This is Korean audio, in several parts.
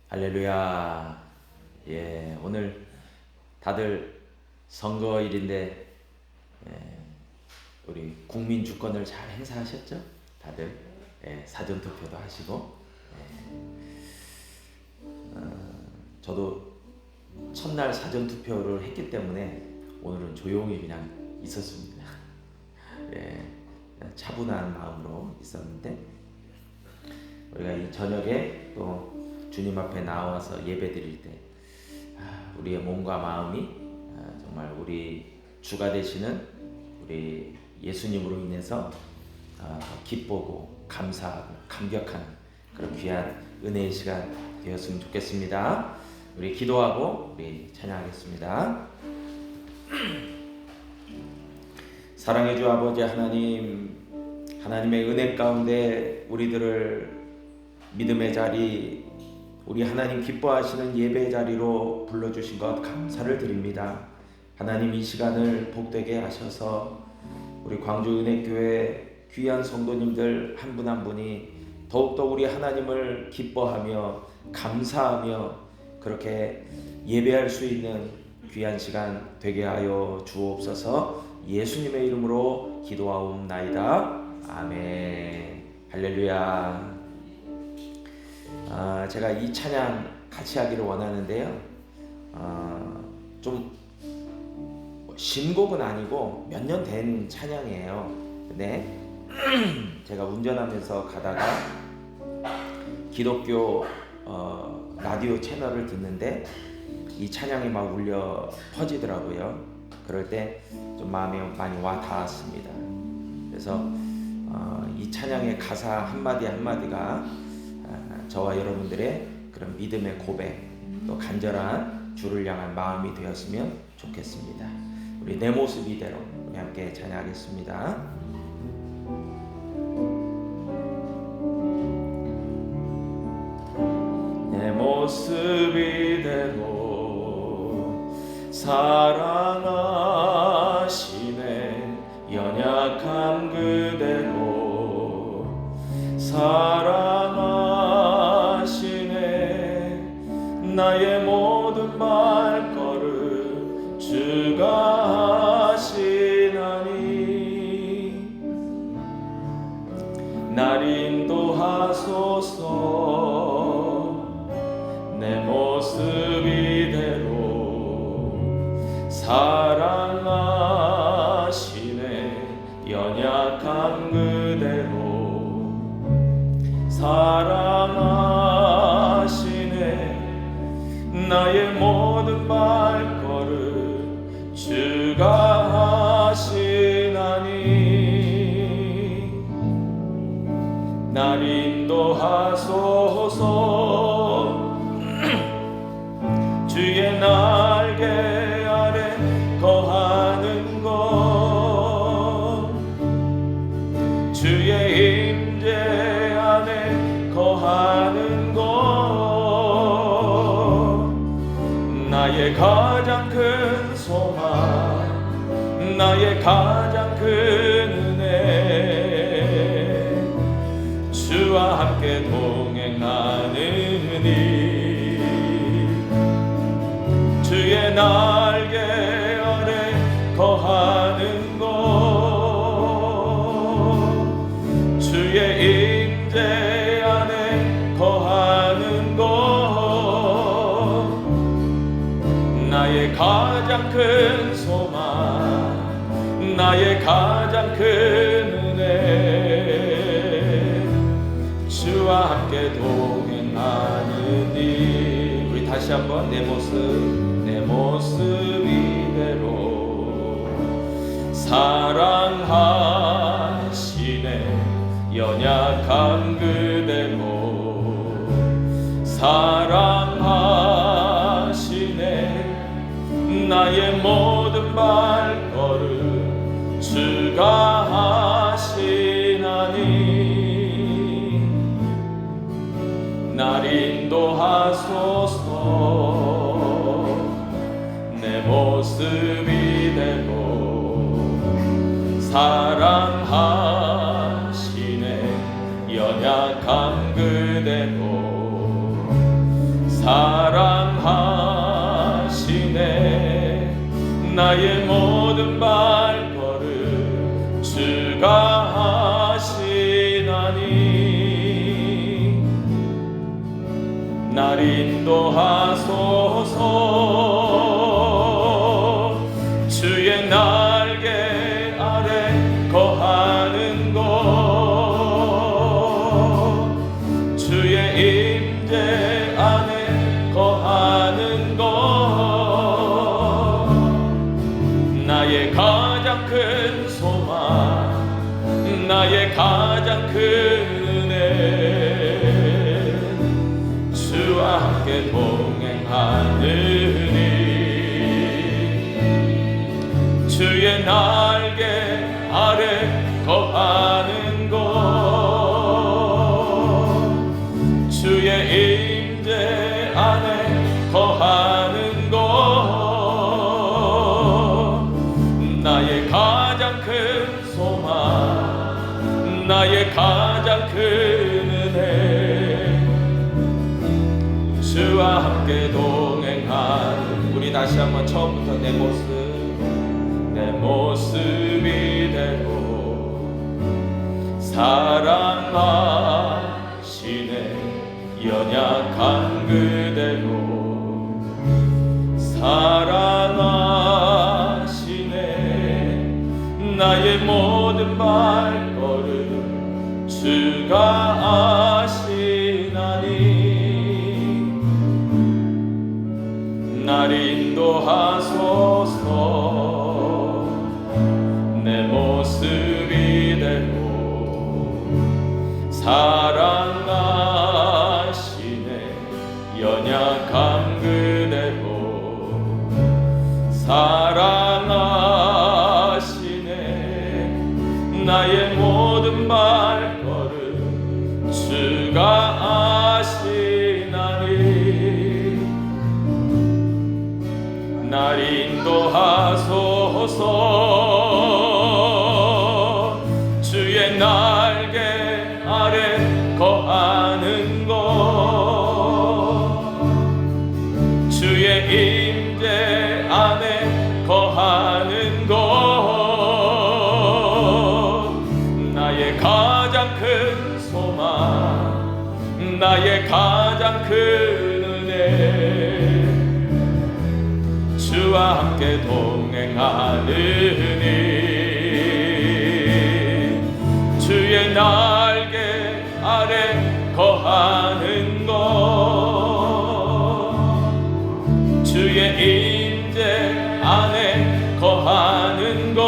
할렐루야. 예, 오늘 다들 선거일인데 우리 국민 주권을 잘 행사하셨죠? 다들 사전 투표도 하시고 저도 첫날 사전 투표를 했기 때문에 오늘은 조용히 그냥 있었습니다. 차분한 마음으로 있었는데 우리가 이 저녁에 또 주님 앞에 나와서 예배 드릴 때 우리의 몸과 마음이 정말 우리 주가 되시는 우리 예수님으로 인해서 기쁘고 감사하고 감격하는 그런 귀한 은혜의 시간 되었으면 좋겠습니다. 우리 기도하고 우리 찬양하겠습니다. 사랑의 주 아버지 하나님, 하나님의 은혜 가운데 우리들을 믿음의 자리, 우리 하나님 기뻐하시는 예배의 자리로 불러주신 것 감사를 드립니다. 하나님 이 시간을 복되게 하셔서 우리 광주은혜교회 귀한 성도님들 한 분 한 분이 더욱더 우리 하나님을 기뻐하며 감사하며 그렇게 예배할 수 있는 귀한 시간 되게 하여 주옵소서. 예수님의 이름으로 기도하옵나이다. 아멘. 할렐루야. 제가 이 찬양 같이 하기를 원하는데요. 좀 신곡은 아니고 몇 년 된 찬양이에요. 근데 제가 운전하면서 가다가 기독교 라디오 채널을 듣는데 이 찬양이 막 울려 퍼지더라고요. 그럴 때 좀 마음에 많이 와 닿았습니다. 그래서 이 찬양의 가사 한마디 한마디가 저와 여러분들의 그런 믿음의 고백, 또 간절한 주를 향한 마음이 되었으면 좋겠습니다. 우리 내 모습 이대로 우리 함께 찬양하겠습니다. 내 모습 이대로 사랑하시네. 연약한 그대로 사랑하시네. 나의 모든 발걸음 주가 하시나니 날 인도하소서. 내 모습 이대로 사랑하시네. 연약한 그대로 사랑하시네. 나의 모든 발걸음 주가 하시나니 날 인도하소서. 주의 날개 아래 거하는 것, 주의 임재 안에 거하는 것, 나의 가장 큰 소망, 나의 가장 큰 은혜, 주와 함께 동행하느니 주의 날개 아래 거하는 것, 주의 임재 안에 거하는 것, 나의 가장 큰 소망, 나의 가장 큰 은혜, 주와 함께 동행하느니. 우리 다시 한번 내 모습 이대로 사랑하시네. 연약한 그대로 사랑하시네. 나의 모든 발걸음 주가 하시나니 날 인도하소서. 내 모습 이대로 사랑하시네. 연약한 그대로 사랑하시네. 나의 모든 발걸음 주가 하시나니 날 인도하소서. 주의 날개 아래 거하는 곳, 주의 임재 안에 거하는 곳, 나의 가장 큰 소망, 나의 가장 큰 은혜, 주와 함께 동행하느니 주의 날개 아래 거하는 곳, 주의 임재 안에 거하는 곳, 나의 가장 큰 소망, 나의 가장 큰 은혜, 주와 함께 동행하는. 우리 다시 한번 처음부터 내 모습 이대로 사랑하시네. 연약한 그대로 사랑하시네. 나의 모든 발걸음 주가 아시나니 날 인도하소서. 내 모습 이대로 사랑하시네. 연약함 그대로 사랑하시네. 나의 모든 발걸음 주가 아시나니 날 인도하소서. 주의 날개 아래 거하는 곳, 주의 임재 안에 거하는 곳, 나의 가장 큰 소망, 나의 가장 큰 은혜, 주와 함께 동행하느니 주의 날개 아래 거하는 곳, 주의 임재 안에 거하는 곳,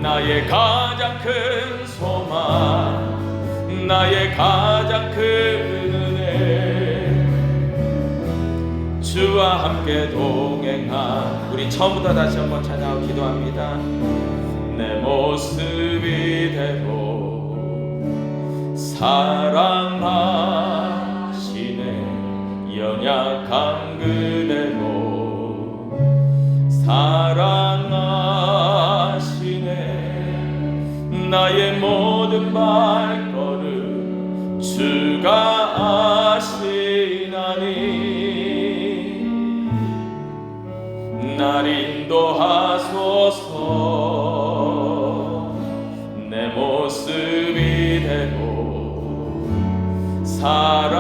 나의 가장 큰 소망, 나의 가장 큰 은혜, 주와 함께 동행한. 우리 처음부터 다시 한번 찬양하고 기도합니다. 내 모습 이대로 사랑하시네. 연약한 그대로 사랑하시네. 나의 모든 발걸음 주가 아시나니 날 인도하소서. 내 모습 이대로 사랑하시네.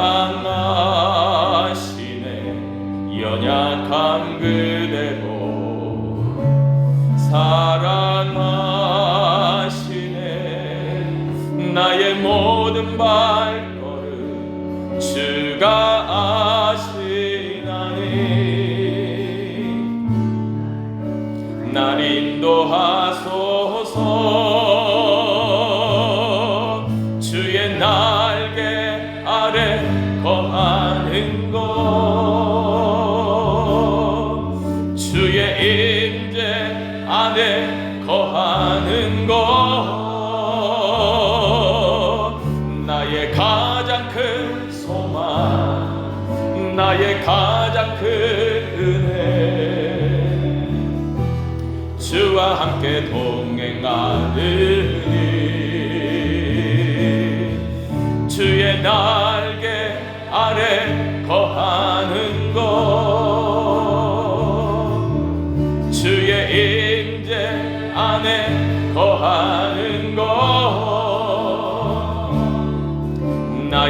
연약한 그대로 사랑하시네. 나의 모든 발걸음 주가 아시나니 날 인도하소서. 주의 날개 아래 거하는 곳, 주의 임재 안에 거하는 곳, 나의 가장 큰 소망, 나의 가장 큰 은혜, 주와 함께 동행하느니 주의 날개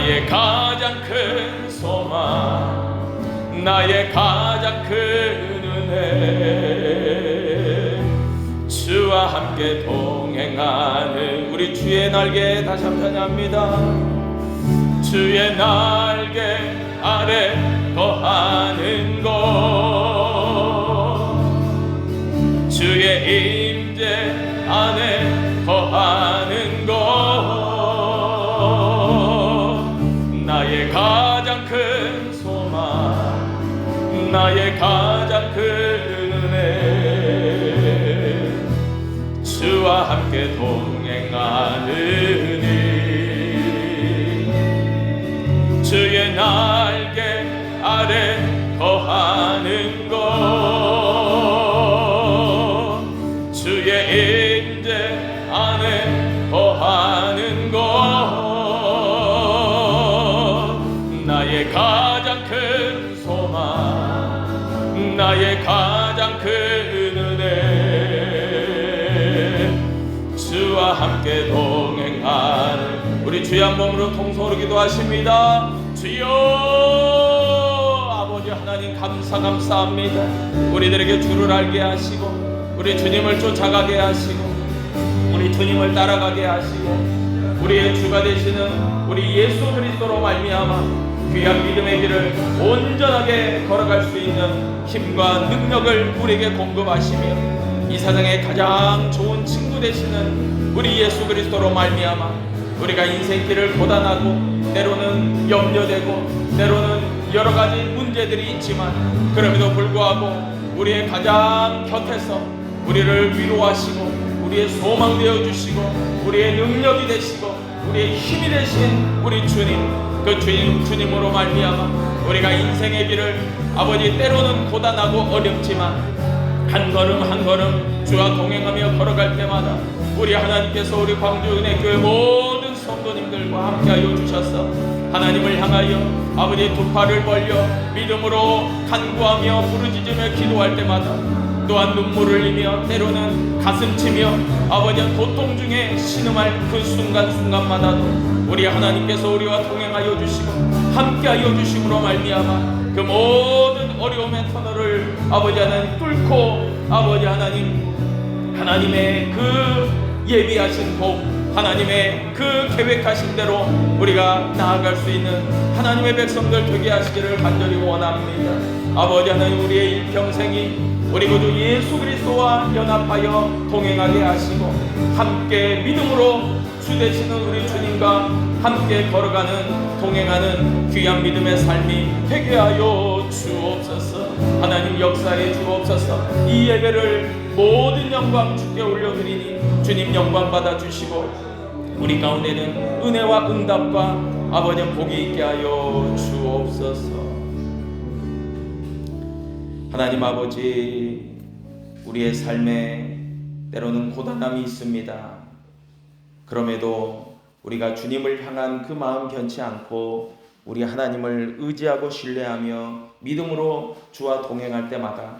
나의 가장 큰 소망, 나의 가장 큰 은혜, 주와 함께 동행하는 우리 주의 날개 다시 한번 찬양합니다. 주의 날개 아래 거하는 곳, 주의 임재 안에 거하는 곳, 나의 가장 큰 소망, 나의 가장 큰 은혜, 주와 함께 동행하느니, 주의 날개 아래 거하는 곳, 주의 임재 안에 거하는 곳, 나의 가장 큰 소망, 나의 가장 큰 은혜, 주와 함께 동행하는 우리 주의 한 몸으로 통성으로 기도하십니다. 주여 아버지 하나님 감사합니다. 우리들에게 주를 알게 하시고 우리 주님을 쫓아가게 하시고 우리 주님을 따라가게 하시고 우리의 주가 되시는 우리 예수 그리스도로 말미암아 귀한 믿음의 길을 온전하게 걸어갈 수 있는 힘과 능력을 우리에게 공급하시며 이 세상에 가장 좋은 친구 되시는 우리 예수 그리스도로 말미암아 우리가 인생길을 고단하고 때로는 염려되고 때로는 여러 가지 문제들이 있지만 그럼에도 불구하고 우리의 가장 곁에서 우리를 위로하시고 우리의 소망 되어주시고 우리의 능력이 되시고 우리의 힘이 되신 우리 주님, 그 주님으로 말미암아 우리가 인생의 길을 아버지 때로는 고단하고 어렵지만 한 걸음 한 걸음 주와 동행하며 걸어갈 때마다 우리 하나님께서 우리 광주은혜교회 모든 성도님들과 함께하여 주셔서 하나님을 향하여 아버지 두 팔을 벌려 믿음으로 간구하며 부르짖으며 기도할 때마다 또한 눈물을 흘리며 때로는 가슴치며 아버지의 고통 중에 신음할 그 순간순간마다도 우리 하나님께서 우리와 동행하여 주시고 함께하여 주심으로 말미암아 그 모든 어려움의 터널을 아버지 하나님 뚫고 아버지 하나님의 그 예비하신 복 하나님의 그 계획하신 대로 우리가 나아갈 수 있는 하나님의 백성들 되게 하시기를 간절히 원합니다. 아버지 하나님 우리의 일평생이 우리 구주 예수 그리스도와 연합하여 동행하게 하시고 함께 믿음으로 주 되시는 우리 주님과 함께 걸어가는 동행하는 귀한 믿음의 삶이 되게 하여 주옵소서. 하나님 역사에 주옵소서. 이 예배를 모든 영광 주께 올려드리니 주님 영광 받아주시고 우리 가운데는 은혜와 응답과 아버지 복이 있게 하여 주옵소서. 하나님 아버지 우리의 삶에 때로는 고단함이 있습니다. 그럼에도 우리가 주님을 향한 그 마음 변치 않고 우리 하나님을 의지하고 신뢰하며 믿음으로 주와 동행할 때마다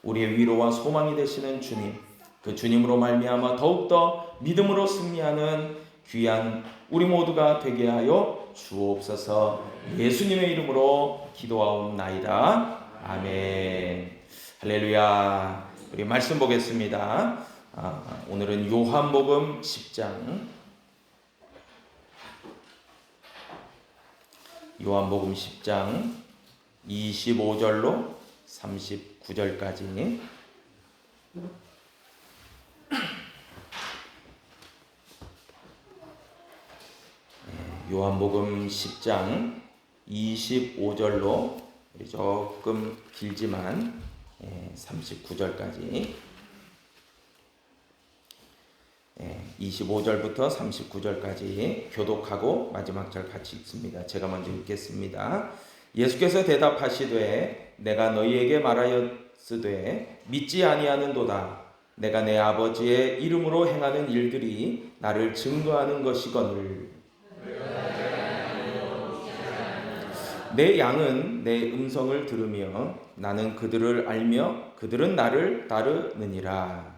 우리의 위로와 소망이 되시는 주님, 그 주님으로 말미암아 더욱더 믿음으로 승리하는 귀한 우리 모두가 되게 하여 주옵소서. 예수님의 이름으로 기도하옵나이다. 아멘. 할렐루야. 우리 말씀 보겠습니다. 오늘은 요한복음 10장 요한복음 10장 25절로 39절까지 요한복음 10장 25절로 조금 길지만 39절까지 25절부터 39절까지 교독하고 마지막 절 같이 읽습니다. 제가 먼저 읽겠습니다. 예수께서 대답하시되 내가 너희에게 말하였으되 믿지 아니하는도다. 내가 내 아버지의 이름으로 행하는 일들이 나를 증거하는 것이거늘 내 양은 내 음성을 들으며 나는 그들을 알며 그들은 나를 따르느니라.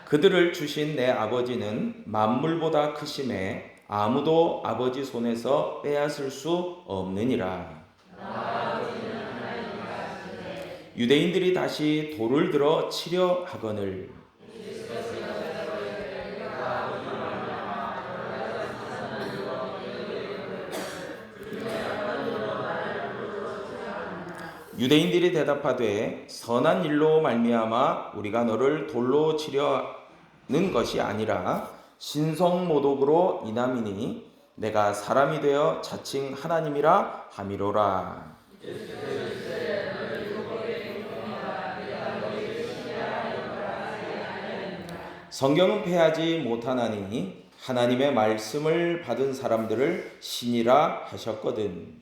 그들을 주신 내 아버지는 만물보다 크심에 아무도 아버지 손에서 빼앗을 수 없느니라. 유대인들이 다시 돌을 들어 치려 하거늘 유대인들이 대답하되 선한 일로 말미암아 우리가 너를 돌로 치려는 것이 아니라 신성모독으로 인함이니 내가 사람이 되어 자칭 하나님이라 함이로라. 성경은 패하지 못하나니 하나님의 말씀을 받은 사람들을 신이라 하셨거든.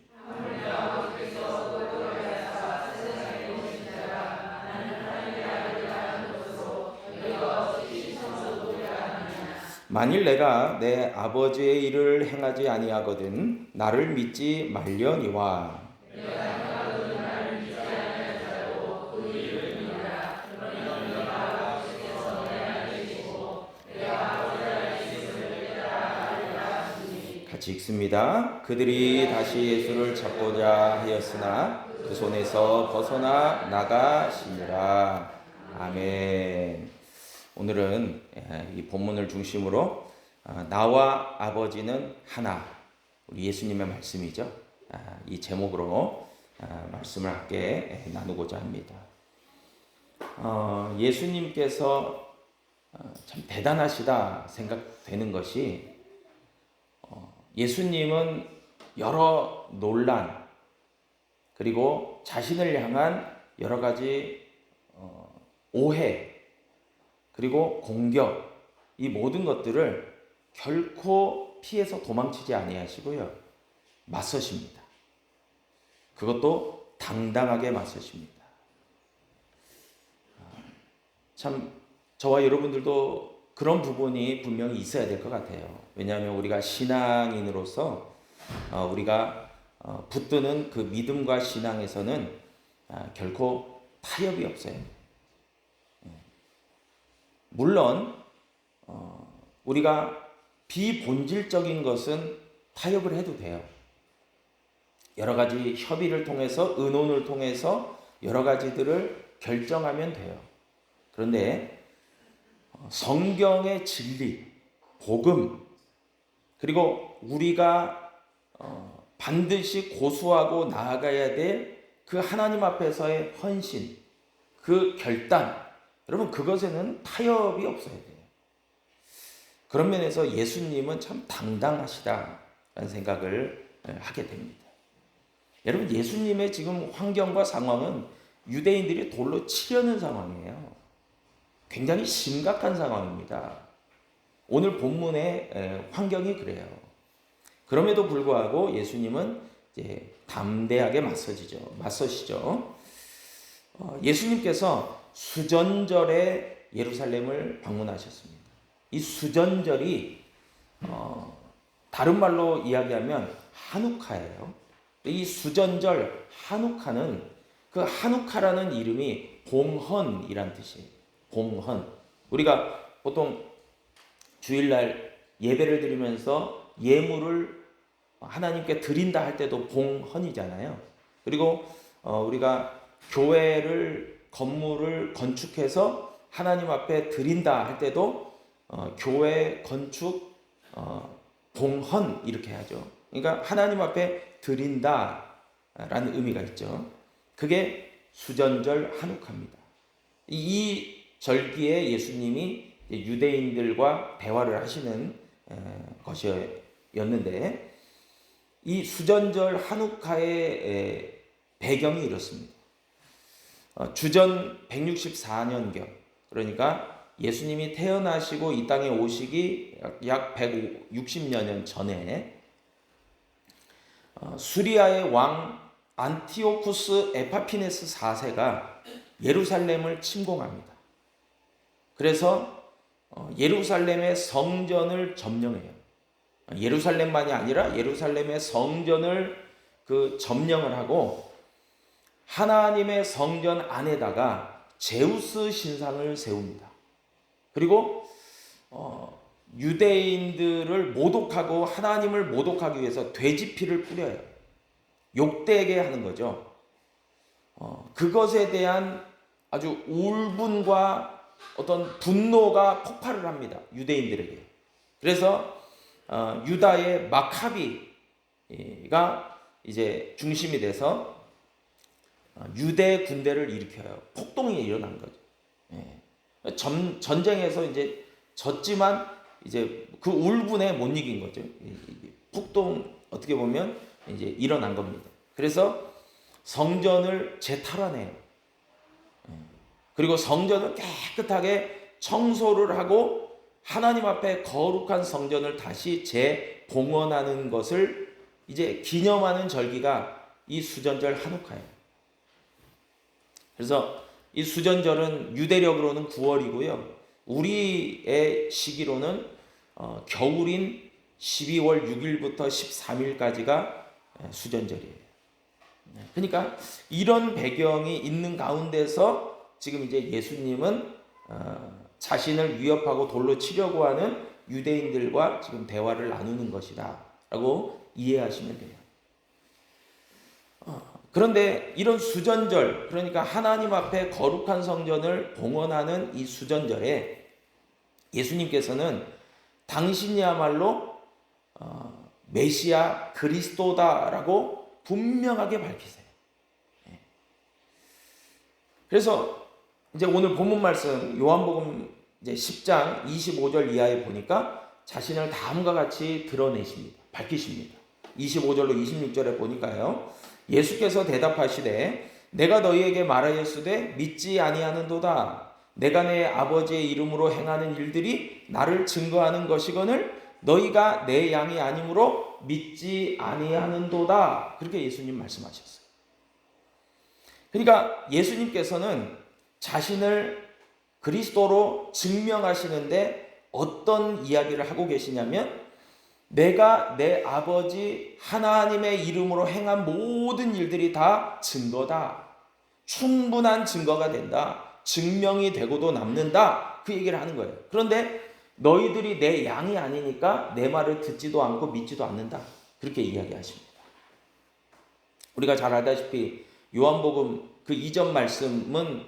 만일 내가 내 아버지의 일을 행하지 아니하거든 나를 믿지 말려니와. 같이 읽습니다. 그들이 다시 예수를 잡고자 하였으나 그 손에서 벗어나 나가시니라. 아멘. 오늘은 이 본문을 중심으로 나와 아버지는 하나, 우리 예수님의 말씀이죠. 이 제목으로 말씀을 함께 나누고자 합니다. 예수님께서 참 대단하시다 생각되는 것이 예수님은 여러 논란 그리고 자신을 향한 여러 가지 오해 그리고 공격 이 모든 것들을 결코 피해서 도망치지 아니하시고요. 맞서십니다. 그것도 당당하게 맞서십니다. 참 저와 여러분들도 그런 부분이 분명히 있어야 될 것 같아요. 왜냐하면 우리가 신앙인으로서 우리가 붙드는 그 믿음과 신앙에서는 결코 타협이 없어요. 물론 우리가 비본질적인 것은 타협을 해도 돼요. 여러 가지 협의를 통해서 의논을 통해서 여러 가지들을 결정하면 돼요. 그런데 성경의 진리, 복음 그리고 우리가 반드시 고수하고 나아가야 될 그 하나님 앞에서의 헌신, 그 결단 여러분 그것에는 타협이 없어야 돼요. 그런 면에서 예수님은 참 당당하시다라는 생각을 하게 됩니다. 여러분 예수님의 지금 환경과 상황은 유대인들이 돌로 치려는 상황이에요. 굉장히 심각한 상황입니다. 오늘 본문의 환경이 그래요. 그럼에도 불구하고 예수님은 이제 담대하게 맞서시죠. 예수님께서 수전절에 예루살렘을 방문하셨습니다. 이 수전절이 다른 말로 이야기하면 한우카예요. 이 수전절 한우카는 그 한우카라는 이름이 봉헌이란 뜻이에요. 봉헌. 우리가 보통 주일날 예배를 드리면서 예물을 하나님께 드린다 할 때도 봉헌이잖아요. 그리고 우리가 교회를 건물을 건축해서 하나님 앞에 드린다 할 때도 교회 건축 봉헌 이렇게 하죠. 그러니까 하나님 앞에 드린다라는 의미가 있죠. 그게 수전절 한우카입니다. 이 절기에 예수님이 유대인들과 대화를 하시는 것이었는데 이 수전절 한우카의 배경이 이렇습니다. 주전 164년경 그러니까 예수님이 태어나시고 이 땅에 오시기 약 160여 년 전에 수리아의 왕 안티오쿠스 에파피네스 4세가 예루살렘을 침공합니다. 그래서 예루살렘의 성전을 점령해요. 예루살렘만이 아니라 예루살렘의 성전을 점령을 하고 하나님의 성전 안에다가 제우스 신상을 세웁니다. 그리고 유대인들을 모독하고 하나님을 모독하기 위해서 돼지 피를 뿌려요. 욕되게 하는 거죠. 그것에 대한 아주 울분과 어떤 분노가 폭발을 합니다. 유대인들에게. 그래서 유다의 마카비가 이제 중심이 돼서 유대 군대를 일으켜요. 폭동이 일어난 거죠. 전쟁에서 이제 졌지만 이제 그 울분에 못 이긴 거죠. 폭동 어떻게 보면 이제 일어난 겁니다. 그래서 성전을 재탈환해요. 그리고 성전을 깨끗하게 청소를 하고 하나님 앞에 거룩한 성전을 다시 재봉헌하는 것을 이제 기념하는 절기가 이 수전절 한우카예요. 그래서 이 수전절은 유대력으로는 9월이고요. 우리의 시기로는 겨울인 12월 6일부터 13일까지가 수전절이에요. 그러니까 이런 배경이 있는 가운데서 지금 이제 예수님은 자신을 위협하고 돌로 치려고 하는 유대인들과 지금 대화를 나누는 것이다 라고 이해하시면 돼요. 그런데 이런 수전절, 그러니까 하나님 앞에 거룩한 성전을 봉헌하는 이 수전절에 예수님께서는 당신이야말로 메시아 그리스도다라고 분명하게 밝히세요. 그래서 이제 오늘 본문 말씀 요한복음 이제 10장 25절 이하에 보니까 자신을 다음과 같이 드러내십니다. 밝히십니다. 25절로 26절에 보니까요. 예수께서 대답하시되 내가 너희에게 말하였으되 믿지 아니하는도다. 내가 내 아버지의 이름으로 행하는 일들이 나를 증거하는 것이거늘 너희가 내 양이 아니므로 믿지 아니하는도다. 그렇게 예수님 말씀하셨어요. 그러니까 예수님께서는 자신을 그리스도로 증명하시는데 어떤 이야기를 하고 계시냐면 내가 내 아버지 하나님의 이름으로 행한 모든 일들이 다 증거다. 충분한 증거가 된다. 증명이 되고도 남는다. 그 얘기를 하는 거예요. 그런데 너희들이 내 양이 아니니까 내 말을 듣지도 않고 믿지도 않는다. 그렇게 이야기하십니다. 우리가 잘 알다시피 요한복음 그 이전 말씀은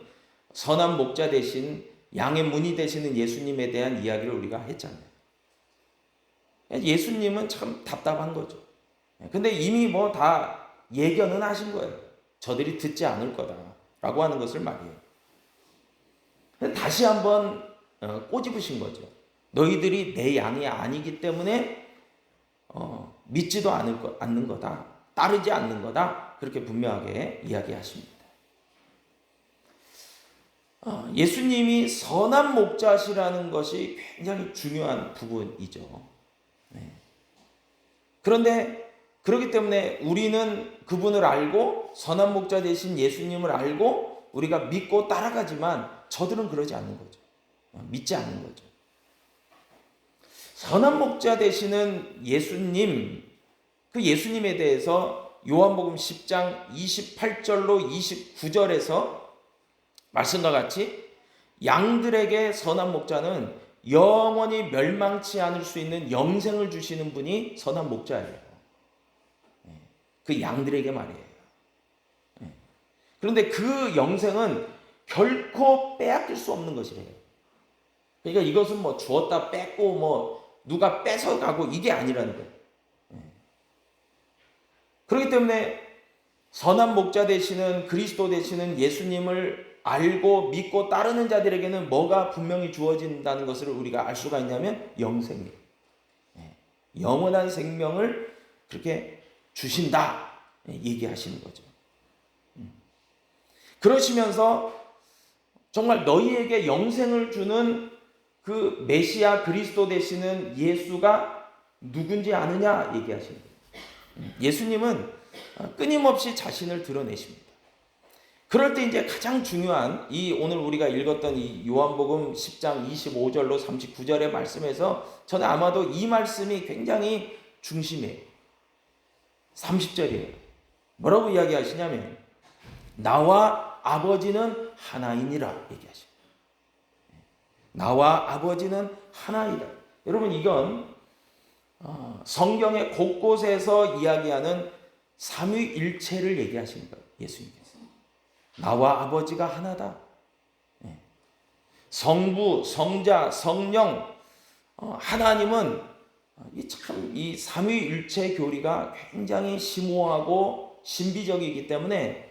선한 목자 되신 양의 문이 되시는 예수님에 대한 이야기를 우리가 했잖아요. 예수님은 참 답답한 거죠. 근데 이미 뭐 다 예견은 하신 거예요. 저들이 듣지 않을 거다라고 하는 것을 말이에요. 다시 한번 꼬집으신 거죠. 너희들이 내 양이 아니기 때문에 믿지도 않는 거다. 따르지 않는 거다. 그렇게 분명하게 이야기하십니다. 예수님이 선한 목자시라는 것이 굉장히 중요한 부분이죠. 그런데 그렇기 때문에 우리는 그분을 알고 선한 목자 되신 예수님을 알고 우리가 믿고 따라가지만 저들은 그러지 않는 거죠. 믿지 않는 거죠. 선한 목자 되시는 예수님, 그 예수님에 대해서 요한복음 10장 28절로 29절에서 말씀과 같이 양들에게 선한 목자는 영원히 멸망치 않을 수 있는 영생을 주시는 분이 선한 목자예요. 그 양들에게 말이에요. 그런데 그 영생은 결코 빼앗길 수 없는 것이래요. 그러니까 이것은 뭐 주었다 뺐고 뭐 누가 뺏어가고 이게 아니라는 거예요. 그렇기 때문에 선한 목자 되시는 그리스도 되시는 예수님을 알고 믿고 따르는 자들에게는 뭐가 분명히 주어진다는 것을 우리가 알 수가 있냐면 영생이에요. 영원한 생명을 그렇게 주신다 얘기하시는 거죠. 그러시면서 정말 너희에게 영생을 주는 그 메시아 그리스도 되시는 예수가 누군지 아느냐 얘기하시는 거예요. 예수님은 끊임없이 자신을 드러내십니다. 그럴 때 이제 가장 중요한 이 오늘 우리가 읽었던 이 요한복음 10장 25절로 39절의 말씀에서 저는 아마도 이 말씀이 굉장히 중심이에요. 30절이에요. 뭐라고 이야기하시냐면 나와 아버지는 하나이니라 얘기하십니다. 나와 아버지는 하나이다. 여러분, 이건 성경의 곳곳에서 이야기하는 삼위일체를 얘기하시는 거예요. 예수님께서. 나와 아버지가 하나다. 성부, 성자, 성령, 하나님은 이 삼위일체 교리가 굉장히 심오하고 신비적이기 때문에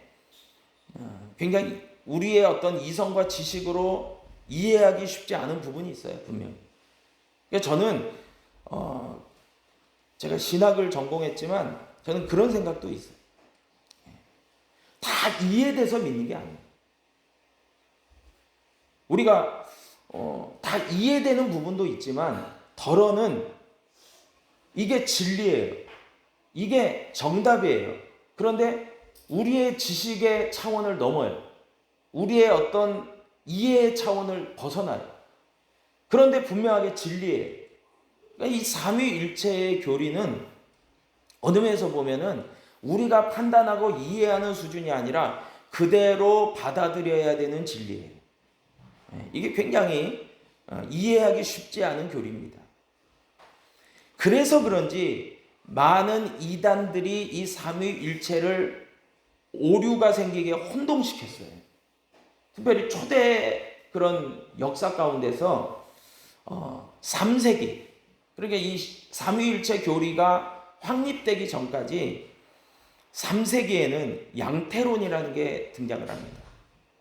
굉장히 우리의 어떤 이성과 지식으로 이해하기 쉽지 않은 부분이 있어요. 분명히. 그러니까 저는 제가 신학을 전공했지만 저는 그런 생각도 있어요. 다 이해돼서 믿는 게 아니에요. 우리가 다 이해되는 부분도 있지만 덜어는 이게 진리예요. 이게 정답이에요. 그런데 우리의 지식의 차원을 넘어요. 우리의 어떤 이해의 차원을 벗어나요. 그런데 분명하게 진리예요. 그러니까 이 삼위일체의 교리는 어느 면에서 보면은 우리가 판단하고 이해하는 수준이 아니라 그대로 받아들여야 되는 진리예요. 이게 굉장히 이해하기 쉽지 않은 교리입니다. 그래서 그런지 많은 이단들이 이 삼위일체를 오류가 생기게 혼동시켰어요. 특별히 초대 그런 역사 가운데서 3세기, 그러니까 이 삼위일체 교리가 확립되기 전까지 3세기에는 양태론이라는 게 등장을 합니다.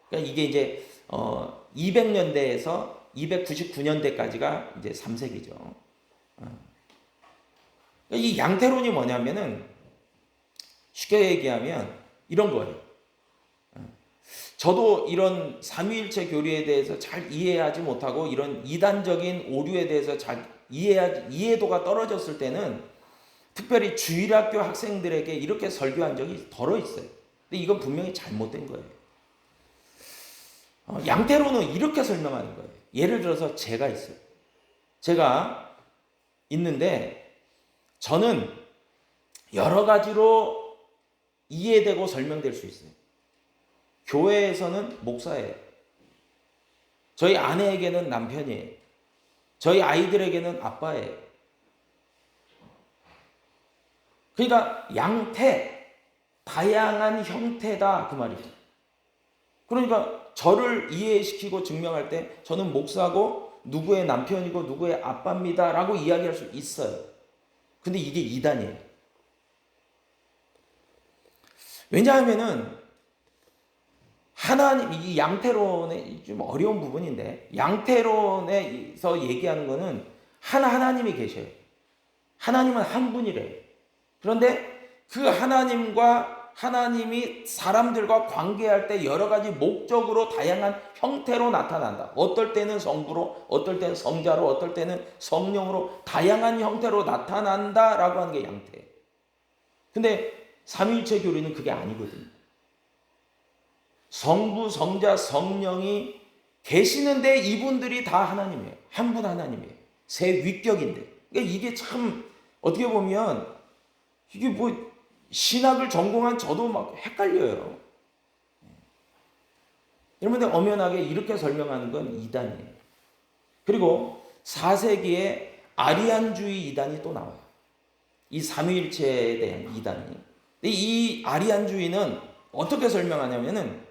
그러니까 이게 이제 200년대에서 299년대까지가 이제 3세기죠. 이 양태론이 뭐냐면은 쉽게 얘기하면 이런 거예요. 저도 이런 삼위일체 교리에 대해서 잘 이해하지 못하고 이런 이단적인 오류에 대해서 잘 이해도가 떨어졌을 때는 특별히 주일학교 학생들에게 이렇게 설교한 적이 덜어 있어요. 근데 이건 분명히 잘못된 거예요. 양태론은 이렇게 설명하는 거예요. 예를 들어서 제가 있어요. 제가 있는데 저는 여러 가지로 이해되고 설명될 수 있어요. 교회에서는 목사예요. 저희 아내에게는 남편이에요. 저희 아이들에게는 아빠예요. 그러니까 양태, 다양한 형태다 그 말이죠. 그러니까 저를 이해시키고 증명할 때 저는 목사고 누구의 남편이고 누구의 아빠입니다 라고 이야기할 수 있어요. 근데 이게 이단이에요. 왜냐하면은 하나님, 이 양태론의 좀 어려운 부분인데 양태론에서 얘기하는 거는 하나님이 계셔요. 하나님은 한 분이래요. 그런데 그 하나님과 하나님이 사람들과 관계할 때 여러 가지 목적으로 다양한 형태로 나타난다. 어떨 때는 성부로, 어떨 때는 성자로, 어떨 때는 성령으로 다양한 형태로 나타난다라고 하는 게 양태예요. 근데 삼위일체 교리는 그게 아니거든요. 성부, 성자, 성령이 계시는데 이분들이 다 하나님이에요. 한 분 하나님이에요. 세 위격인데. 그러니까 이게 참 어떻게 보면 이게 뭐 신학을 전공한 저도 막 헷갈려요. 여러분들 엄연하게 이렇게 설명하는 건 이단이에요. 그리고 4세기에 아리안주의 이단이 또 나와요. 이 삼위일체에 대한 이단이. 근데 이 아리안주의는 어떻게 설명하냐면은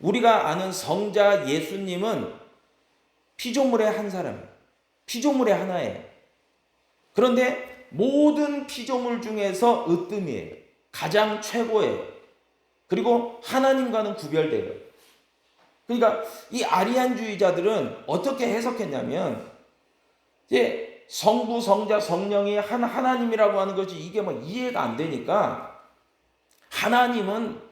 우리가 아는 성자 예수님은 피조물의 한 사람이에요. 피조물의 하나예요. 그런데 모든 피조물 중에서 으뜸이에요. 가장 최고예요. 그리고 하나님과는 구별돼요. 그러니까 이 아리안주의자들은 어떻게 해석했냐면 이제 성부, 성자, 성령이 하나님이라고 하는 것이 이게 뭐 이해가 안 되니까 하나님은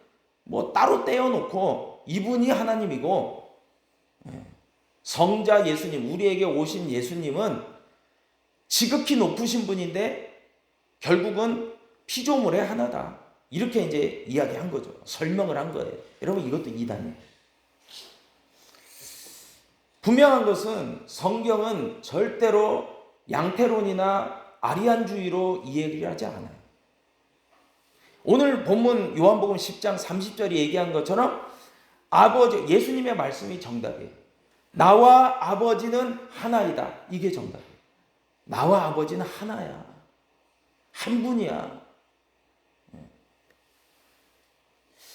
뭐 따로 떼어놓고 이분이 하나님이고 성자 예수님, 우리에게 오신 예수님은 지극히 높으신 분인데 결국은 피조물의 하나다. 이렇게 이제 이야기한 거죠. 설명을 한 거예요. 여러분 이것도 이단이에요. 분명한 것은 성경은 절대로 양태론이나 아리안주의로 이해를 하지 않아요. 오늘 본문 요한복음 10장 30절이 얘기한 것처럼 아버지, 예수님의 말씀이 정답이에요. 나와 아버지는 하나이다. 이게 정답이에요. 나와 아버지는 하나야. 한 분이야.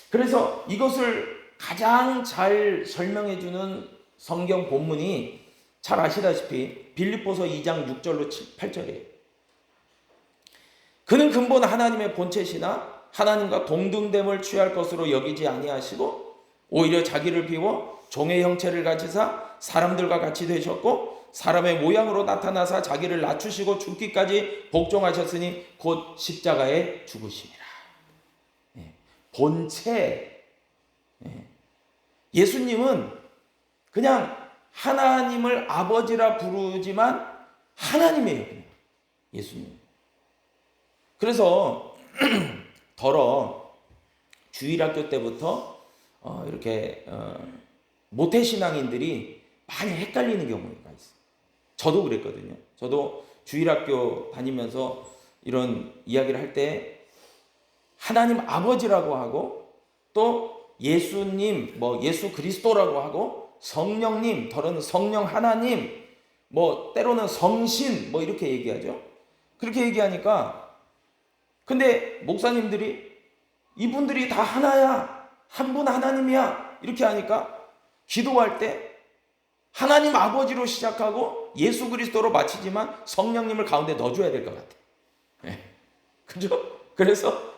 그래서 이것을 가장 잘 설명해 주는 성경 본문이 잘 아시다시피 빌립보서 2장 6절로 8절이에요. 그는 근본 하나님의 본체시나 하나님과 동등됨을 취할 것으로 여기지 아니하시고 오히려 자기를 비워 종의 형체를 가지사 사람들과 같이 되셨고 사람의 모양으로 나타나사 자기를 낮추시고 죽기까지 복종하셨으니 곧 십자가에 죽으시니라. 본체. 예수님은 그냥 하나님을 아버지라 부르지만 하나님이에요. 그냥. 예수님. 그래서 주일학교 때부터 이렇게 모태신앙인들이 많이 헷갈리는 경우가 있어요. 저도 그랬거든요. 저도 주일학교 다니면서 이런 이야기를 할 때 하나님 아버지라고 하고 또 예수님, 예수 그리스도라고 하고 성령님, 더러는 성령 하나님, 때로는 성신, 이렇게 얘기하죠. 그렇게 얘기하니까 근데 목사님들이 이분들이 다 하나야, 한 분 하나님이야 이렇게 하니까 기도할 때 하나님 아버지로 시작하고 예수 그리스도로 마치지만 성령님을 가운데 넣어줘야 될 것 같아요. 그죠? 그래서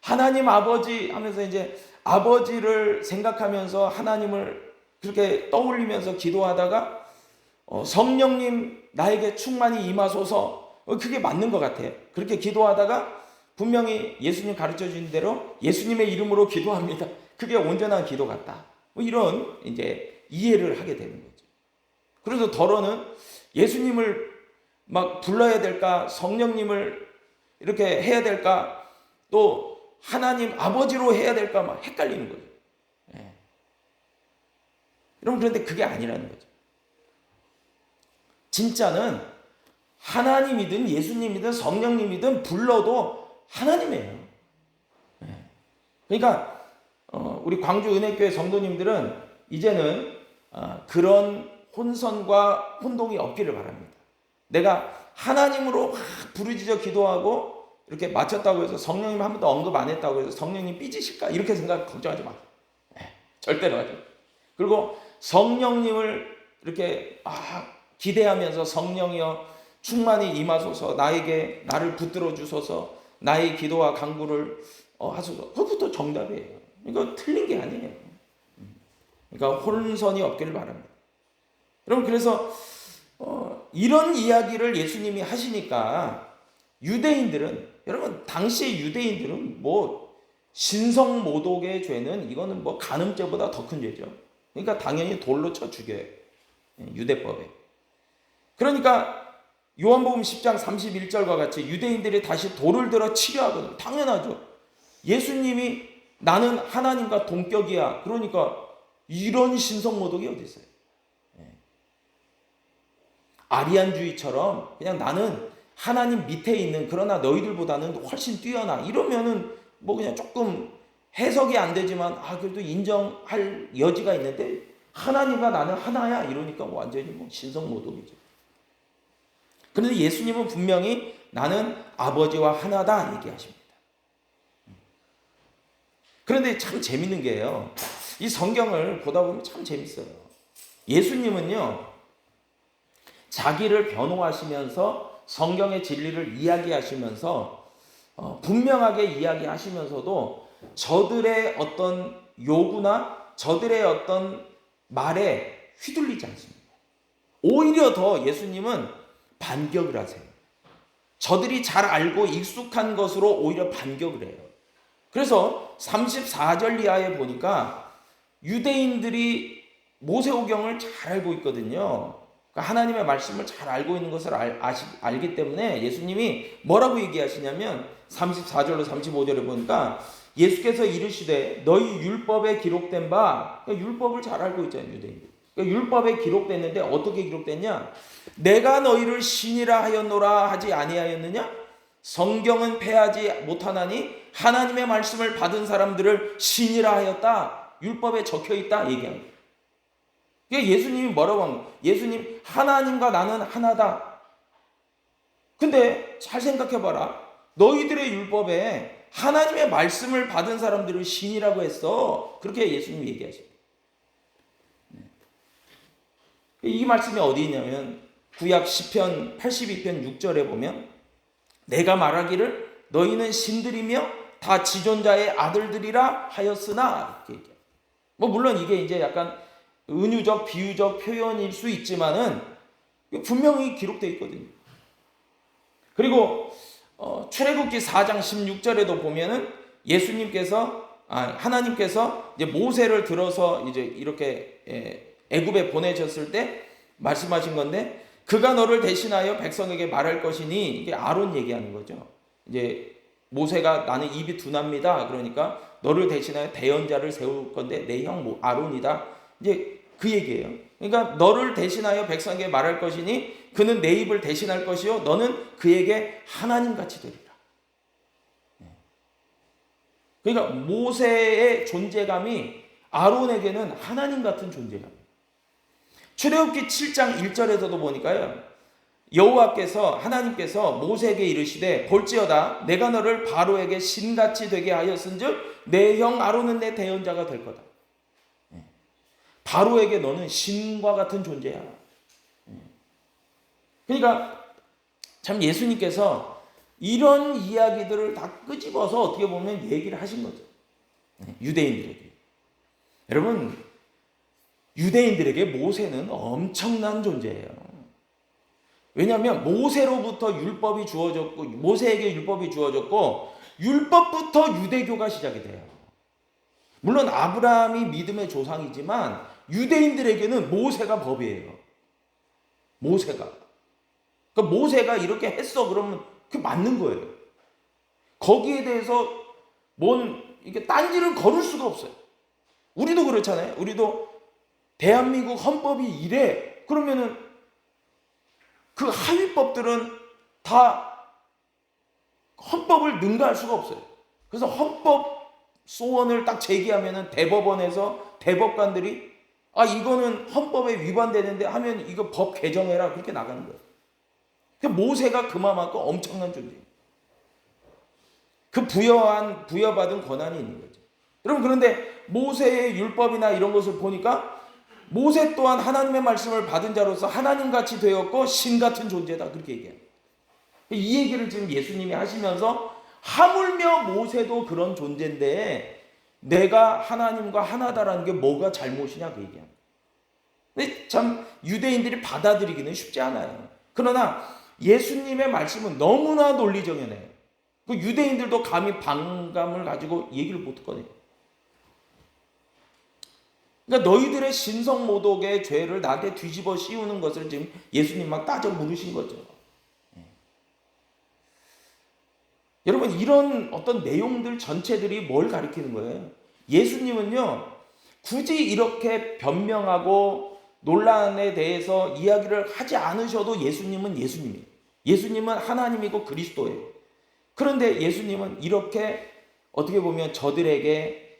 하나님 아버지 하면서 이제 아버지를 생각하면서 하나님을 그렇게 떠올리면서 기도하다가 성령님 나에게 충만히 임하소서, 그게 맞는 것 같아요. 그렇게 기도하다가 분명히 예수님 가르쳐 주신 대로 예수님의 이름으로 기도합니다. 그게 온전한 기도 같다. 이런 이제 이해를 하게 되는 거죠. 그래서 더러는 예수님을 막 불러야 될까, 성령님을 이렇게 해야 될까, 또 하나님 아버지로 해야 될까 막 헷갈리는 거죠. 여러분, 그런데 그게 아니라는 거죠. 진짜는 하나님이든 예수님이든 성령님이든 불러도 하나님이에요. 그러니까 우리 광주 은혜교회 성도님들은 이제는 그런 혼선과 혼동이 없기를 바랍니다. 내가 하나님으로 막 부르짖어 기도하고 이렇게 마쳤다고 해서 성령님 한 번도 언급 안 했다고 해서 성령님 삐지실까 이렇게 걱정하지 마. 절대로 하지. 그리고 성령님을 이렇게 기대하면서 성령이여 충만히 임하소서, 나를 붙들어 주소서, 나의 기도와 간구를 하소서. 그것도 정답이에요. 이거 틀린 게 아니에요. 그러니까 혼선이 없기를 바랍니다. 여러분, 그래서 이런 이야기를 예수님이 하시니까 유대인들은, 여러분 당시 유대인들은 신성모독의 죄는 이거는 간음죄보다 더 큰 죄죠. 그러니까 당연히 돌로 쳐 죽여요. 유대법에. 그러니까 요한복음 10장 31절과 같이 유대인들이 다시 돌을 들어 치려 하거든요. 당연하죠. 예수님이 나는 하나님과 동격이야. 그러니까 이런 신성모독이 어디 있어요? 아리안주의처럼 그냥 나는 하나님 밑에 있는, 그러나 너희들보다는 훨씬 뛰어나, 이러면은 그냥 조금 해석이 안 되지만 그래도 인정할 여지가 있는데, 하나님과 나는 하나야 이러니까 완전히 신성모독이죠. 그런데 예수님은 분명히 나는 아버지와 하나다 얘기하십니다. 그런데 참 재밌는 게요, 이 성경을 보다 보면 참 재밌어요. 예수님은요, 자기를 변호하시면서 성경의 진리를 이야기하시면서 분명하게 이야기하시면서도 저들의 어떤 요구나 저들의 어떤 말에 휘둘리지 않습니다. 오히려 더 예수님은 반격을 하세요. 저들이 잘 알고 익숙한 것으로 오히려 반격을 해요. 그래서 34절 이하에 보니까 유대인들이 모세오경을 잘 알고 있거든요. 그러니까 하나님의 말씀을 잘 알고 있는 것을 알기 때문에 예수님이 뭐라고 얘기하시냐면 34절로 35절에 보니까 예수께서 이르시되 너희 율법에 기록된 바, 그러니까 율법을 잘 알고 있잖아요, 유대인들. 그러니까 율법에 기록됐는데 어떻게 기록됐냐? 내가 너희를 신이라 하였노라 하지 아니하였느냐? 성경은 패하지 못하나니 하나님의 말씀을 받은 사람들을 신이라 하였다. 율법에 적혀 있다 얘기합니다. 그러니까 예수님이 뭐라고 한 거예요? 예수님, 하나님과 나는 하나다. 근데 잘 생각해봐라. 너희들의 율법에 하나님의 말씀을 받은 사람들을 신이라고 했어. 그렇게 예수님이 얘기하십니다. 이 말씀이 어디 있냐면 구약 시편 82편 6절에 보면 내가 말하기를 너희는 신들이며 다 지존자의 아들들이라 하였으나, 이렇게 얘기해요. 물론 이게 이제 약간 은유적 비유적 표현일 수 있지만은 분명히 기록되어 있거든요. 그리고 출애굽기 4장 16절에도 보면은 하나님께서 이제 모세를 들어서 이제 이렇게 애굽에 보내셨을 때 말씀하신 건데, 그가 너를 대신하여 백성에게 말할 것이니, 이게 아론 얘기하는 거죠. 이제 모세가 나는 입이 둔합니다. 그러니까 너를 대신하여 대언자를 세울 건데 내 형 아론이다. 이제 그 얘기예요. 그러니까 너를 대신하여 백성에게 말할 것이니 그는 내 입을 대신할 것이요 너는 그에게 하나님같이 되리라. 그러니까 모세의 존재감이 아론에게는 하나님 같은 존재감. 출애굽기 7장 1절에서도 보니까요, 여호와께서 하나님께서 모세에게 이르시되 볼지어다 내가 너를 바로에게 신같이 되게 하였은즉 내 형 아론은 내 대언자가 될 거다. 바로에게 너는 신과 같은 존재야. 그러니까 참 예수님께서 이런 이야기들을 다 끄집어서 어떻게 보면 얘기를 하신 거죠. 유대인들에게. 여러분, 유대인들에게 모세는 엄청난 존재예요. 왜냐하면 모세로부터 율법이 주어졌고, 모세에게 율법이 주어졌고, 율법부터 유대교가 시작이 돼요. 물론 아브라함이 믿음의 조상이지만 유대인들에게는 모세가 법이에요. 모세가. 그러니까 모세가 이렇게 했어 그러면 그게 맞는 거예요. 거기에 대해서 이게 딴지를 걸을 수가 없어요. 우리도 그렇잖아요. 우리도 대한민국 헌법이 이래 그러면은 그 하위법들은 다 헌법을 능가할 수가 없어요. 그래서 헌법 소원을 딱 제기하면은 대법원에서 대법관들이 이거는 헌법에 위반되는데 하면 이거 법 개정해라 그렇게 나가는 거예요. 모세가 그만큼 엄청난 존재예요. 그 부여받은 권한이 있는 거죠. 여러분, 그런데 모세의 율법이나 이런 것을 보니까 모세 또한 하나님의 말씀을 받은 자로서 하나님같이 되었고 신같은 존재다 그렇게 얘기해요. 이 얘기를 지금 예수님이 하시면서 하물며 모세도 그런 존재인데 내가 하나님과 하나다라는 게 뭐가 잘못이냐 그 얘기야. 근데 참 유대인들이 받아들이기는 쉽지 않아요. 그러나 예수님의 말씀은 너무나 논리정연해요. 그 유대인들도 감히 반감을 가지고 얘기를 못 듣거든요. 그러니까 너희들의 신성모독의 죄를 나한테 뒤집어 씌우는 것을 지금 예수님 막 따져 물으신 거죠. 여러분, 이런 어떤 내용들 전체들이 뭘 가리키는 거예요? 예수님은요, 굳이 이렇게 변명하고 논란에 대해서 이야기를 하지 않으셔도 예수님은 예수님이에요. 예수님은 하나님이고 그리스도예요. 그런데 예수님은 이렇게 어떻게 보면 저들에게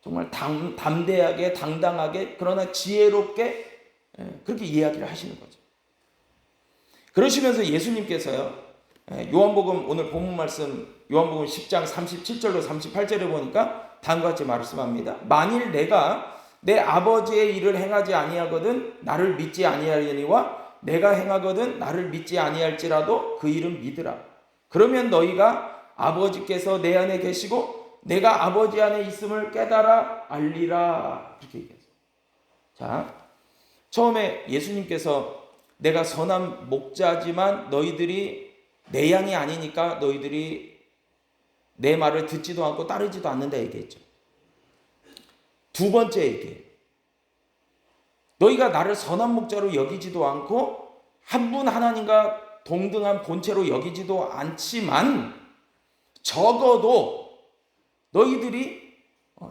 정말 담대하게 당당하게 그러나 지혜롭게 그렇게 이야기를 하시는 거죠. 그러시면서 예수님께서요, 요한복음 오늘 본문 말씀 요한복음 10장 37절로 38절에 보니까 다음과 같이 말씀합니다. 만일 내가 내 아버지의 일을 행하지 아니하거든 나를 믿지 아니하려니와 내가 행하거든 나를 믿지 아니할지라도 그 일은 믿으라. 그러면 너희가 아버지께서 내 안에 계시고 내가 아버지 안에 있음을 깨달아 알리라. 이렇게 얘기했어요. 자, 처음에 예수님께서 내가 선한 목자지만 너희들이 내 양이 아니니까 너희들이 내 말을 듣지도 않고 따르지도 않는다 얘기했죠. 두 번째 얘기예요. 너희가 나를 선한 목자로 여기지도 않고 한 분 하나님과 동등한 본체로 여기지도 않지만 적어도 너희들이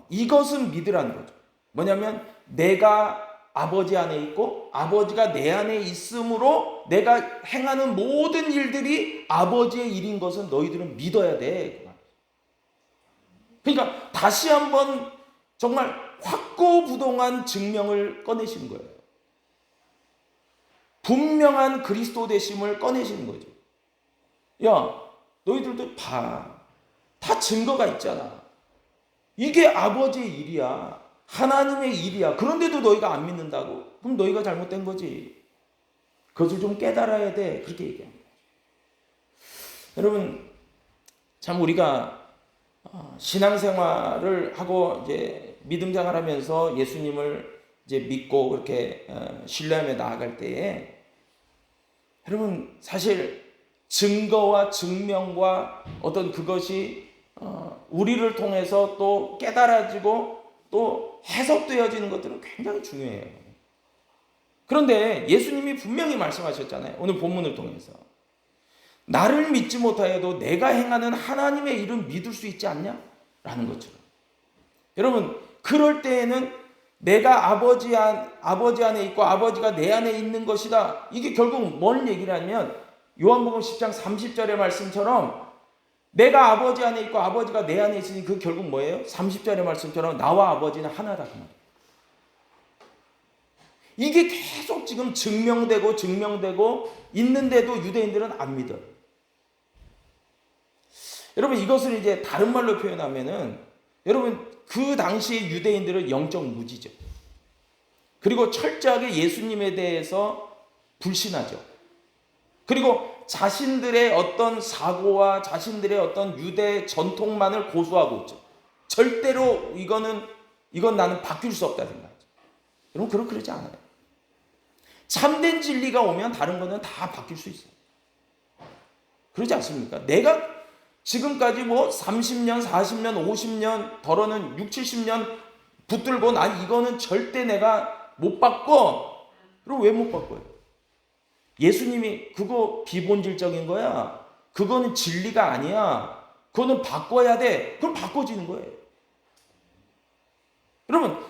이것은 믿으라는 거죠. 뭐냐면 내가 아버지 안에 있고 아버지가 내 안에 있으므로 내가 행하는 모든 일들이 아버지의 일인 것은 너희들은 믿어야 돼. 그러니까 다시 한번 정말 확고부동한 증명을 꺼내시는 거예요. 분명한 그리스도 되심을 꺼내시는 거죠. 야, 너희들도 봐. 다 증거가 있잖아. 이게 아버지의 일이야. 하나님의 일이야. 그런데도 너희가 안 믿는다고? 그럼 너희가 잘못된 거지. 그것을 좀 깨달아야 돼. 그렇게 얘기합니다. 여러분, 참 우리가 신앙생활을 하고 이제 믿음 생활하면서 예수님을 이제 믿고 그렇게 신뢰하며 나아갈 때에 여러분 사실 증거와 증명과 어떤 그것이 우리를 통해서 또 깨달아지고 또 해석되어지는 것들은 굉장히 중요해요. 그런데 예수님이 분명히 말씀하셨잖아요. 오늘 본문을 통해서. 나를 믿지 못하여도 내가 행하는 하나님의 일은 믿을 수 있지 않냐? 라는 것처럼. 여러분, 그럴 때에는 내가 아버지 안에 있고 아버지가 내 안에 있는 것이다. 이게 결국 뭔 얘기를 하면 요한복음 10장 30절의 말씀처럼 내가 아버지 안에 있고 아버지가 내 안에 있으니 그 결국 뭐예요? 30절의 말씀처럼 나와 아버지는 하나다. 그 말이에요. 이게 계속 지금 증명되고 있는데도 유대인들은 안 믿어요. 여러분 이것을 이제 다른 말로 표현하면은 여러분 그 당시의 유대인들은 영적 무지죠. 그리고 철저하게 예수님에 대해서 불신하죠. 그리고 자신들의 어떤 사고와 자신들의 어떤 유대 전통만을 고수하고 있죠. 절대로 이건 나는 바뀔 수 없다 생각하죠. 여러분 그러지 않아요. 참된 진리가 오면 다른 거는 다 바뀔 수 있어요. 그러지 않습니까? 내가 지금까지 뭐 30년, 40년, 50년, 덜어는 6, 70년 붙들고 난 이거는 절대 내가 못 바꿔. 그럼 왜 못 바꿔요? 예수님이 그거 비본질적인 거야. 그거는 진리가 아니야. 그거는 바꿔야 돼. 그럼 바꿔지는 거예요. 여러분,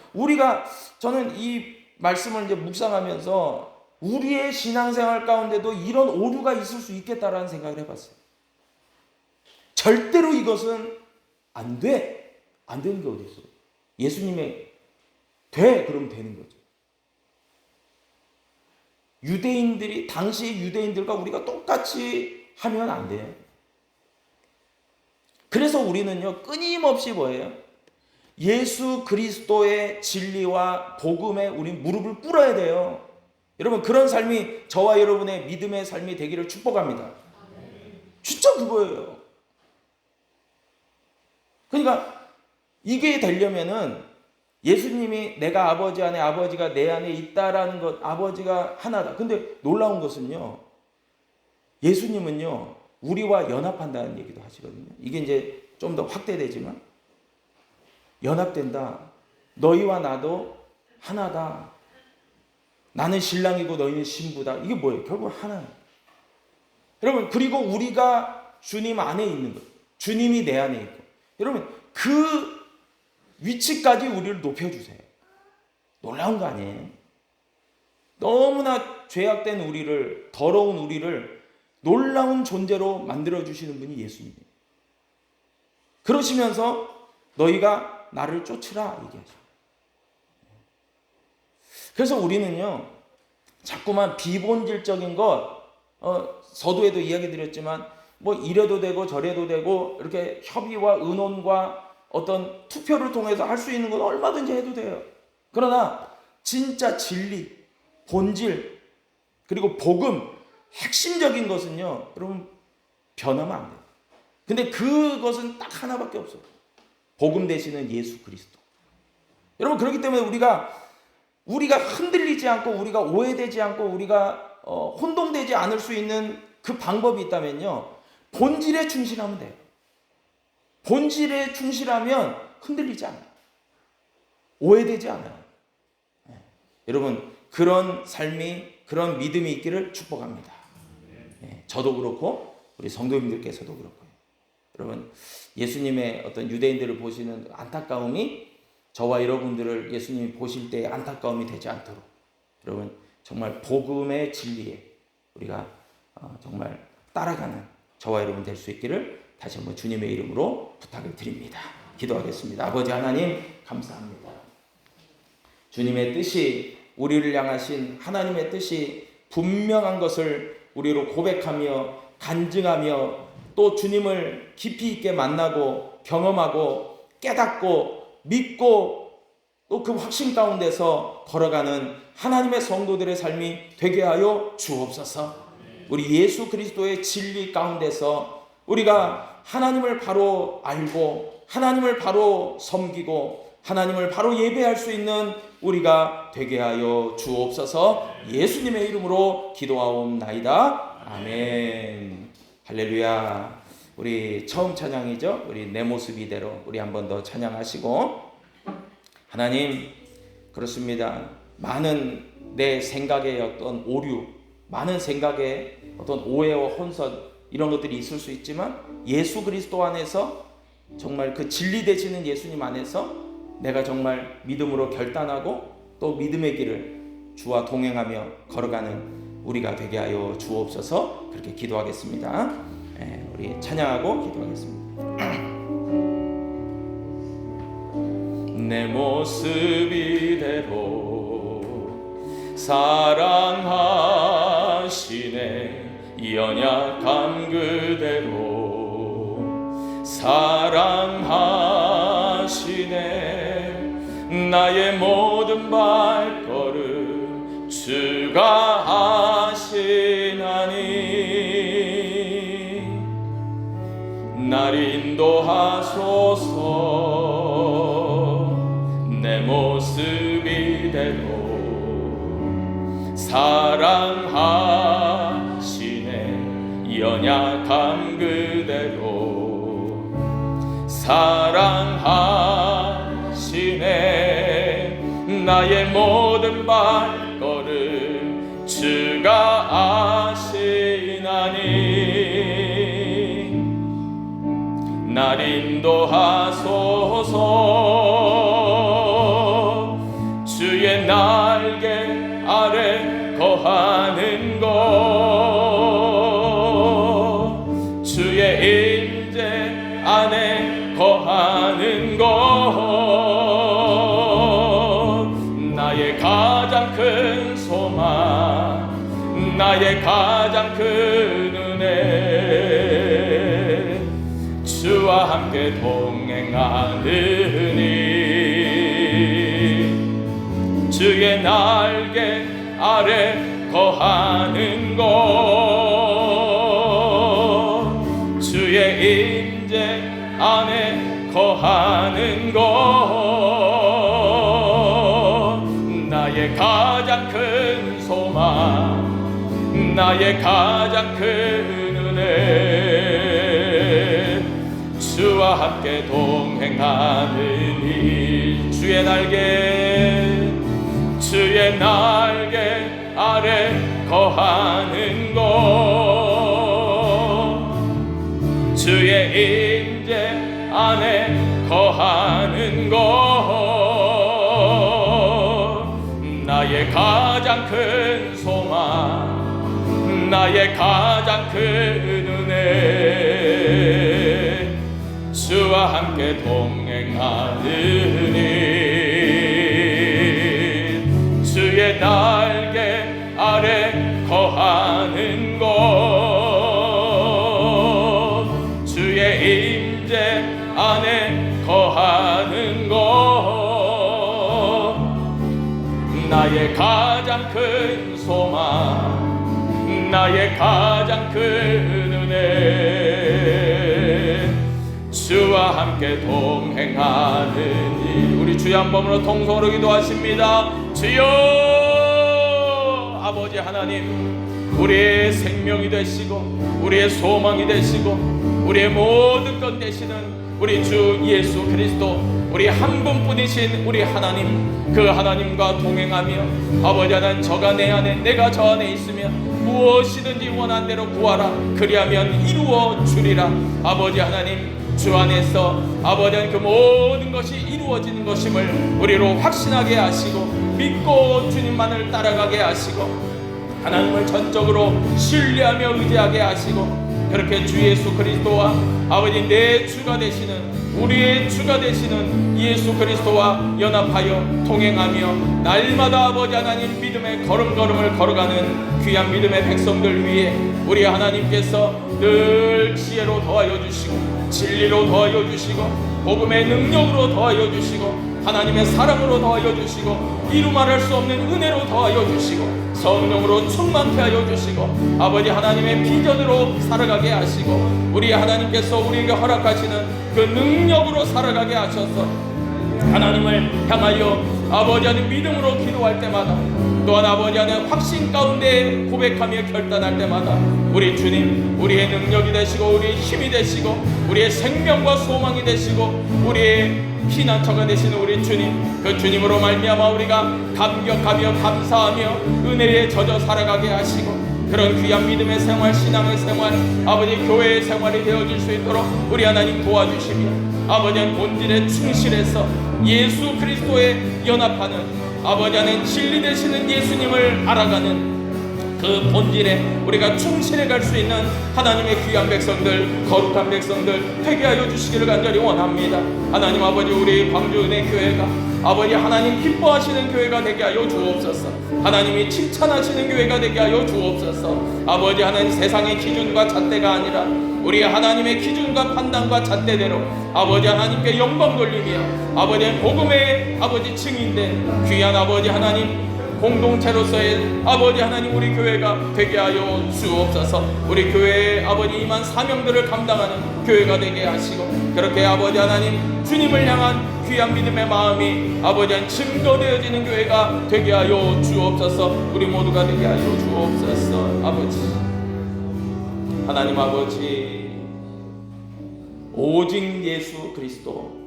저는 이 말씀을 이제 묵상하면서 우리의 신앙생활 가운데도 이런 오류가 있을 수 있겠다라는 생각을 해봤어요. 절대로 이것은 안 돼. 안 되는 게 어디 있어요? 예수님의 돼. 그러면 되는 거죠. 당시 유대인들과 우리가 똑같이 하면 안 돼요. 그래서 우리는요, 끊임없이 뭐예요? 예수 그리스도의 진리와 복음에 우리 무릎을 꿇어야 돼요. 여러분, 그런 삶이 저와 여러분의 믿음의 삶이 되기를 축복합니다. 진짜 그거예요. 그러니까 이게 되려면은 예수님이 내가 아버지 안에 아버지가 내 안에 있다라는 것, 아버지가 하나다. 근데 놀라운 것은요, 예수님은요, 우리와 연합한다는 얘기도 하시거든요. 이게 이제 좀 더 확대되지만, 연합된다. 너희와 나도 하나다. 나는 신랑이고 너희는 신부다. 이게 뭐예요? 결국 하나예요. 여러분, 그리고 우리가 주님 안에 있는 것, 주님이 내 안에 있고, 여러분, 그 위치까지 우리를 높여주세요. 놀라운 거 아니에요? 너무나 죄악된 우리를, 더러운 우리를 놀라운 존재로 만들어주시는 분이 예수님이에요. 그러시면서 너희가 나를 쫓으라 얘기하죠. 그래서 우리는요, 자꾸만 비본질적인 것, 서두에도 이야기 드렸지만, 뭐 이래도 되고 저래도 되고, 이렇게 협의와 의논과 어떤 투표를 통해서 할 수 있는 건 얼마든지 해도 돼요. 그러나 진짜 진리, 본질, 그리고 복음, 핵심적인 것은요, 여러분 변하면 안 돼요. 근데 그것은 딱 하나밖에 없어요. 복음 되시는 예수 그리스도. 여러분, 그렇기 때문에 우리가 흔들리지 않고, 우리가 오해되지 않고, 우리가 혼동되지 않을 수 있는 그 방법이 있다면요, 본질에 충실하면 돼요. 본질에 충실하면 흔들리지 않아요. 오해되지 않아요. 여러분, 그런 삶이, 그런 믿음이 있기를 축복합니다. 저도 그렇고 우리 성도님들께서도 그렇고요. 여러분, 예수님의 어떤 유대인들을 보시는 안타까움이 저와 여러분들을 예수님이 보실 때 안타까움이 되지 않도록, 여러분 정말 복음의 진리에 우리가 정말 따라가는 저와 여러분 될 수 있기를 다시 한번 주님의 이름으로 부탁을 드립니다. 기도하겠습니다. 아버지 하나님 감사합니다. 주님의 뜻이, 우리를 향하신 하나님의 뜻이 분명한 것을 우리로 고백하며 간증하며 또 주님을 깊이 있게 만나고 경험하고 깨닫고 믿고 또 그 확신 가운데서 걸어가는 하나님의 성도들의 삶이 되게 하여 주옵소서. 우리 예수 그리스도의 진리 가운데서 우리가 하나님을 바로 알고 하나님을 바로 섬기고 하나님을 바로 예배할 수 있는 우리가 되게 하여 주옵소서. 예수님의 이름으로 기도하옵나이다. 아멘. 할렐루야. 우리 처음 찬양이죠. 우리 내 모습 이대로 우리 한 번 더 찬양하시고, 하나님, 그렇습니다. 많은 내 생각의 어떤 오류, 많은 생각의 어떤 오해와 혼선, 이런 것들이 있을 수 있지만 예수 그리스도 안에서 정말 그 진리 되시는 예수님 안에서 내가 정말 믿음으로 결단하고 또 믿음의 길을 주와 동행하며 걸어가는 우리가 되게 하여 주옵소서. 그렇게 기도하겠습니다. 우리 찬양하고 기도하겠습니다. 내 모습 이대로 사랑하시네. 연약함 그대로 사랑하시네. 나의 모든 발걸음 주가 아시나니 날 인도하소서. 내 모습 이대로 사랑하시네. 연약함 그대로 사랑하시네. 나의 모든 발걸음 주가 아시나니 날 인도하소서. 주의 날개 아래 거하는 것, 주의 임재 안에 거하는 것, 나의 가장 큰 소망, 나의 가장 큰 은혜, 주와 함께 동행하느니 주의 날개 아래 거하는 것, 주의 임재 안에 거하는 것, 나의 가장 큰 소망, 나의 가장 큰 은혜, 주와 함께 동행하느니 주의 날개, 주의 날개 아래 거하는 것, 주의 임재 안에 거하는 것, 나의 가장 큰 소망, 나의 가장 큰 은혜, 주와 함께 동행하느니 주의 날개 아래 거하는 것, 주의 임재 안에 거하는 것, 나의 가장 큰 소망, 나의 가장 큰 은혜, 주와 함께 동행하느니 우리 주여 한 번으로 통성으로 기도하십니다. 주여 아버지 하나님, 우리의 생명이 되시고 우리의 소망이 되시고 우리의 모든 것 되시는 우리 주 예수 그리스도, 우리 한 분뿐이신 우리 하나님, 그 하나님과 동행하며 아버지 하나님, 저가 내 안에 내가 저 안에 있으며 무엇이든지 원한 대로 구하라, 그리하면 이루어 주리라. 아버지 하나님, 주 안에서 아버지 하나님 그 모든 것이 이루어지는 것임을 우리로 확신하게 하시고 믿고 주님만을 따라가게 하시고 하나님을 전적으로 신뢰하며 의지하게 하시고, 그렇게 주 예수 그리스도와 아버지 내 주가 되시는 우리의 주가 되시는 예수 그리스도와 연합하여 통행하며 날마다 아버지 하나님 믿음의 걸음걸음을 걸어가는 귀한 믿음의 백성들 위해 우리 하나님께서 늘 지혜로 더하여 주시고 진리로 더하여 주시고 복음의 능력으로 더하여 주시고 하나님의 사랑으로 더하여 주시고 이루 말할 수 없는 은혜로 더하여 주시고 성령으로 충만케 하여 주시고 아버지 하나님의 비전으로 살아가게 하시고 우리 하나님께서 우리에게 허락하시는 그 능력으로 살아가게 하셔서 하나님을 향하여 아버지 하나님 믿음으로 기도할 때마다 또한 아버지 하나님 확신 가운데 고백하며 결단할 때마다 우리 주님 우리의 능력이 되시고 우리의 힘이 되시고 우리의 생명과 소망이 되시고 우리의 피난처가 되시는 우리 주님, 그 주님으로 말미암아 우리가 감격하며 감사하며 은혜에 젖어 살아가게 하시고 그런 귀한 믿음의 생활, 신앙의 생활, 아버지 교회의 생활이 되어질 수 있도록 우리 하나님 도와주시며 아버지 하나님 본질에 충실해서 예수 그리스도에 연합하는 아버지 하나님 진리 되시는 예수님을 알아가는 그 본질에 우리가 충실해 갈 수 있는 하나님의 귀한 백성들, 거룩한 백성들 되게 하여 주시기를 간절히 원합니다. 하나님 아버지 우리 광주은혜교회가 아버지 하나님 기뻐하시는 교회가 되게 하여 주옵소서. 하나님이 칭찬하시는 교회가 되게 하여 주옵소서. 아버지 하나님 세상의 기준과 잣대가 아니라 우리 하나님의 기준과 판단과 잣대대로 아버지 하나님께 영광 돌리며 아버지의 복음의 아버지 증인된 귀한 아버지 하나님 공동체로서의 아버지 하나님 우리 교회가 되게 하여 주옵소서. 우리 교회의 아버지 임한 사명들을 감당하는 교회가 되게 하시고 그렇게 아버지 하나님 주님을 향한 귀한 믿음의 마음이 아버지 하나님 증거되어지는 교회가 되게 하여 주옵소서. 우리 모두가 되게 하여 주옵소서. 아버지 하나님 아버지 오직 예수 그리스도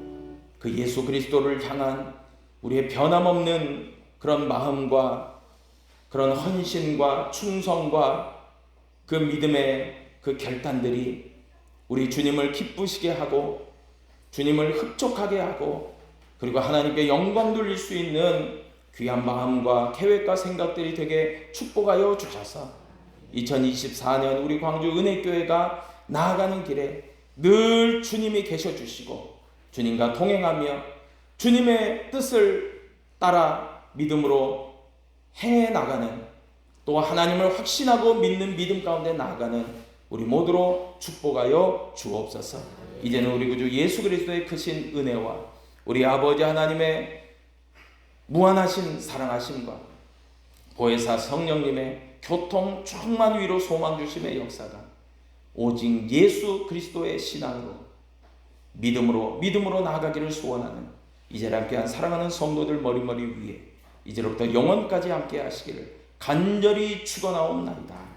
그 예수 그리스도를 향한 우리의 변함없는 그런 마음과 그런 헌신과 충성과 그 믿음의 그 결단들이 우리 주님을 기쁘시게 하고 주님을 흡족하게 하고 그리고 하나님께 영광 돌릴 수 있는 귀한 마음과 계획과 생각들이 되게 축복하여 주셔서 2024년 우리 광주 은혜교회가 나아가는 길에 늘 주님이 계셔 주시고 주님과 동행하며 주님의 뜻을 따라 믿음으로 행해 나가는 또 하나님을 확신하고 믿는 믿음 가운데 나아가는 우리 모두로 축복하여 주옵소서. 이제는 우리 구주 예수 그리스도의 크신 은혜와 우리 아버지 하나님의 무한하신 사랑하심과 보혜사 성령님의 교통 충만 위로 소망 주심의 역사가 오직 예수 그리스도의 신앙으로 믿음으로 나아가기를 소원하는 이제를 함께한 사랑하는 성도들 머리머리 위에 이제로부터 영원까지 함께 하시기를 간절히 축원하옵나이다.